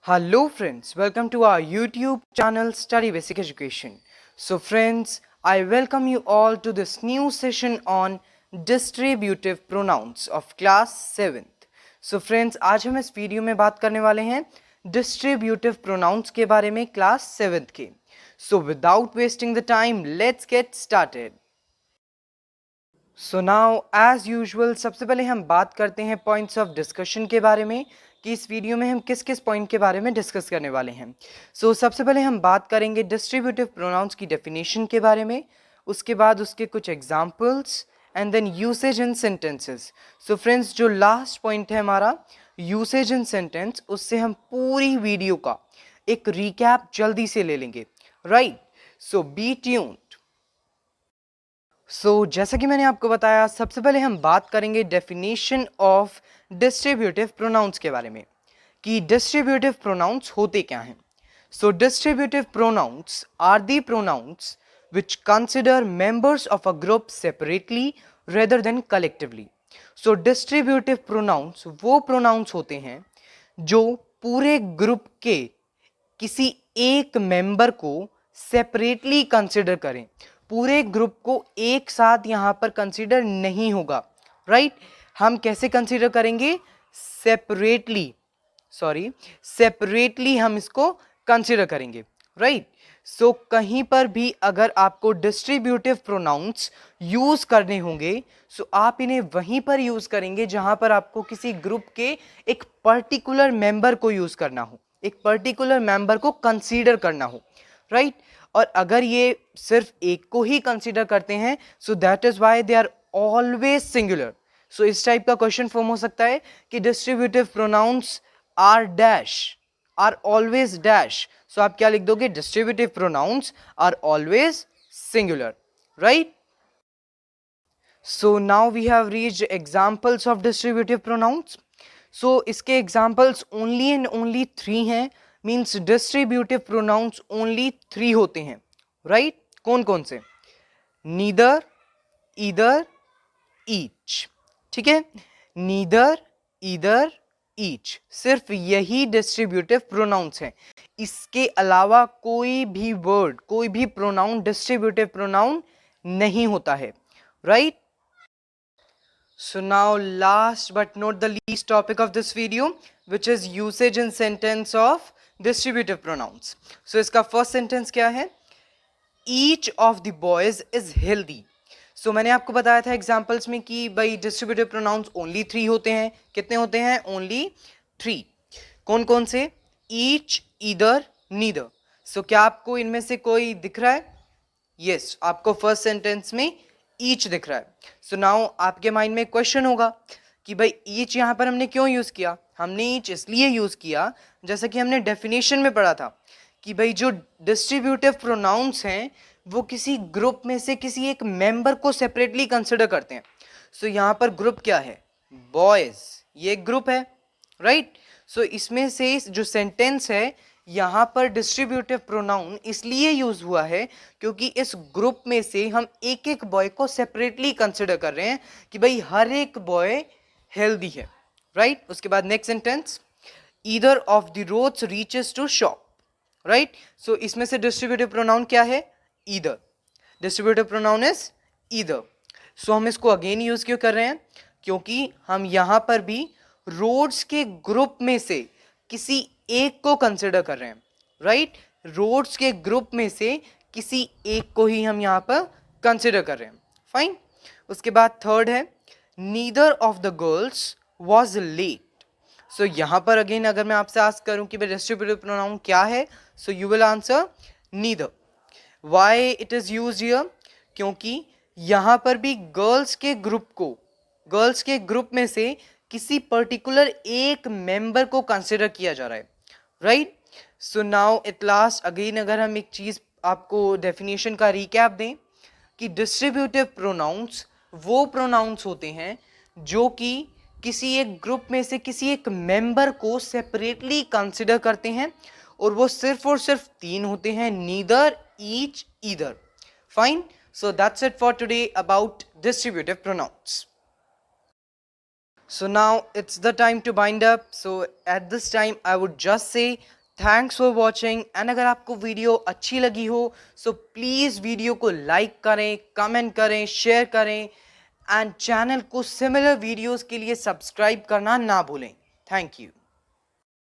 Hello friends, welcome to our YouTube channel Study Basic Education. So friends, I welcome you all to this new session on distributive pronouns of class 7th. So friends, आज हम इस video में बात करने वाले हैं distributive pronouns के बारे में class 7th के. So without wasting the time, let's get started. So now as usual सबसे पहले हम बात करते हैं points of discussion के बारे में कि इस वीडियो में हम किस किस पॉइंट के बारे में डिस्कस करने वाले हैं. सो सबसे पहले हम बात करेंगे डिस्ट्रीब्यूटिव प्रोनाउंस की डेफिनेशन के बारे में, उसके बाद उसके कुछ examples and then usage in sentences. So friends, जो लास्ट पॉइंट है हमारा यूसेज इन सेंटेंस, उससे हम पूरी वीडियो का एक रिकैप जल्दी से ले लेंगे. राइट, सो बी ट्यून्ड. सो जैसा कि मैंने आपको बताया, सबसे पहले हम बात करेंगे डेफिनेशन ऑफ डिस्ट्रीब्यूटिव प्रोनाउंस के बारे में कि डिस्ट्रीब्यूटिव प्रोनाउंस होते क्या हैं. So distributive pronouns are the pronouns which consider members of a group separately rather than collectively. So distributive pronouns वो प्रोनाउंस होते हैं जो पूरे ग्रुप के किसी एक मेंबर को सेपरेटली कंसिडर करें, पूरे ग्रुप को एक साथ यहाँ पर कंसीडर नहीं होगा. राइट, हम कैसे कंसीडर करेंगे? सेपरेटली हम इसको कंसीडर करेंगे. राइट, सो कहीं पर भी अगर आपको डिस्ट्रीब्यूटिव प्रोनाउंस यूज करने होंगे, सो आप इन्हें वहीं पर यूज करेंगे जहां पर आपको किसी ग्रुप के एक पर्टिकुलर मेंबर को यूज करना हो, एक पर्टिकुलर मेंबर को कंसीडर करना हो. राइट, और अगर ये सिर्फ एक को ही कंसीडर करते हैं, so that is why they are always singular. So इस टाइप का क्वेश्चन फॉर्म हो सकता है कि distributive pronouns are dash, are always dash. So आप क्या लिख दोगे? Distributive pronouns are always singular. Right, so now we have reached examples of distributive pronouns. So इसके एग्जांपल्स ओनली एंड ओनली 3 हैं. मीन्स डिस्ट्रीब्यूटिव प्रोनाउंस ओनली 3 होते हैं. Right, कौन कौन से? Neither, either, each. ठीक है, नीदर, ईदर, ईच, सिर्फ यही डिस्ट्रीब्यूटिव प्रोनाउंस हैं. इसके अलावा कोई भी वर्ड, कोई भी प्रोनाउन डिस्ट्रीब्यूटिव प्रोनाउन नहीं होता है. Right, so now last but not the least topic of this video, which is usage in sentence of distributive pronouns. So इसका first sentence क्या है? Each of the boys is healthy. So मैंने आपको बताया था एग्जाम्पल्स में कि भाई डिस्ट्रीब्यूटिव प्रोनाउंस ओनली 3 होते हैं. कितने होते हैं? ओनली 3. कौन कौन से? Each, either, neither. सो क्या आपको इनमें से कोई दिख रहा है? यस, आपको फर्स्ट सेंटेंस में ईच दिख रहा है. सो नाउ आपके माइंड में क्वेश्चन होगा कि भाई ईच यहाँ पर हमने क्यों यूज किया? हमने ईच इसलिए यूज किया, जैसा कि हमने डेफिनेशन में पढ़ा था कि भाई जो डिस्ट्रीब्यूटिव प्रोनाउंस हैं वो किसी ग्रुप में से किसी एक मेंबर को सेपरेटली कंसिडर करते हैं. सो यहाँ पर ग्रुप क्या है? बॉयज. ये ग्रुप है. राइट, सो इसमें से जो सेंटेंस है यहाँ पर डिस्ट्रीब्यूटिव प्रोनाउन इसलिए यूज हुआ है क्योंकि इस ग्रुप में से हम एक एक बॉय को सेपरेटली कंसिडर कर रहे हैं कि भाई हर एक बॉय हेल्दी है. राइट, उसके बाद next sentence, either of the roads reaches to shop. Right, so इसमें से डिस्ट्रीब्यूटिव प्रोनाउन क्या है? Either. Distributive pronoun is either. So हम इसको अगेन यूज क्यों कर रहे हैं? क्योंकि हम यहाँ पर भी रोड्स के ग्रुप में से किसी एक को कंसिडर कर रहे हैं. राइट, रोड्स के ग्रुप में से किसी एक को ही हम यहाँ पर कंसिडर कर रहे हैं. फाइन. उसके बाद थर्ड है, neither of the girls was late. So यहाँ पर अगेन अगर मैं आपसे आस्क करूं कि भाई डिस्ट्रीब्यूटिव प्रोनाउन क्या है, so you will answer neither. Why it is used here? क्योंकि यहाँ पर भी गर्ल्स के ग्रुप में से किसी पर्टिकुलर एक मेंबर को कंसिडर किया जा रहा है. Right, so now at last again अगर हम एक चीज आपको डेफिनेशन का रिकैप दें कि डिस्ट्रीब्यूटिव प्रोनाउंस वो प्रोनाउंस होते हैं जो कि किसी एक ग्रुप में से किसी एक मेंबर को सेपरेटली कंसिडर करते हैं, और वो सिर्फ और सिर्फ 3 होते हैं, neither, each, either. Fine, so that's it for today about distributive pronounce. So now it's the time to bind up. So at this time I would just say thanks for watching. And अगर आपको video अच्छी लगी हो so please video को like करें, comment करें, share करें and channel को सिमिलर वीडियोस के लिए सब्सक्राइब करना ना भूलें। Thank you.